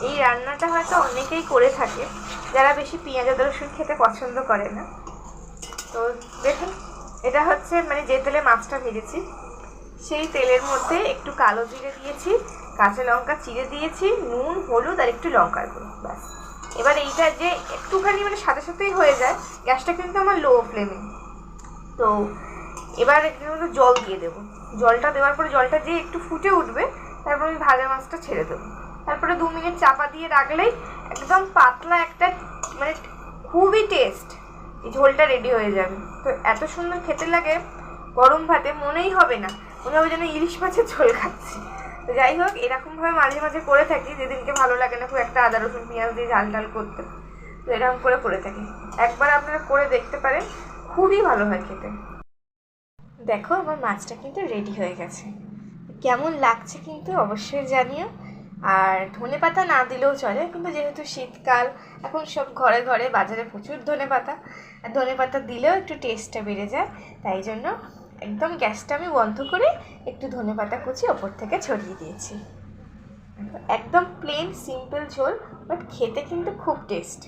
এই রান্নাটা হয়তো অনেকেই করে থাকে যারা বেশি পেঁয়াজ আদা রসুন খেতে পছন্দ করে না। তো দেখুন, এটা হচ্ছে মানে যে তেলে মাছটা ভেজেছি সেই তেলের মধ্যে একটু কালো জিরে দিয়েছি, কাঁচা লঙ্কা চিড়ে দিয়েছি, নুন হলুদ আর একটু লঙ্কার গুঁড়ো, ব্যাস। এবার এইটা যে একটুখানি মানে সাথে সাথেই হয়ে যায়, গ্যাসটা কিন্তু আমার লো ফ্লেমে। তো এবার একটু জল দিয়ে দেবো। জলটা দেওয়ার পরে জলটা যে একটু ফুটে উঠবে, তারপর আমি ভাজা মাছটা ছেড়ে দেবো। তারপরে 2 মিনিট চাপা দিয়ে রাখলেই একদম পাতলা একটা মানে খুবই টেস্ট এই ঝোলটা রেডি হয়ে যাবে। তো এত সুন্দর খেতে লাগে, গরম ভাতে মনেই হবে না, মনে হবে যেন ইলিশ মাছের ঝোল খাচ্ছি। তো যাই হোক, এরকমভাবে মাঝে মাঝে করে থাকি, যেদিনকে ভালো লাগে না খুব একটা আদা রসুন পেঁয়াজ দিয়ে ঝাল ঝাল করতে, তো এরকম করে থাকি। একবার আপনারা করে দেখতে পারেন, খুবই ভালো হয় খেতে। দেখো, আমার মাছটা কিন্তু রেডি হয়ে গেছে। কেমন লাগছে কিন্তু অবশ্যই জানিও। আর ধনেপাতা না দিলেও চলে, কিন্তু যেহেতু শীতকাল, এখন সব ঘরে ঘরে বাজারে প্রচুর ধনেপাতা, আর ধনেপাতা দিলেও একটু টেস্টটা বেড়ে যায়। তাই জন্য একদম গ্যাসটা আমি বন্ধ করে একটু ধনেপাতা কুচি ওপর থেকে ছড়িয়ে দিয়েছি। একদম প্লেন সিম্পল ঝোল, বাট খেতে কিন্তু খুব টেস্ট।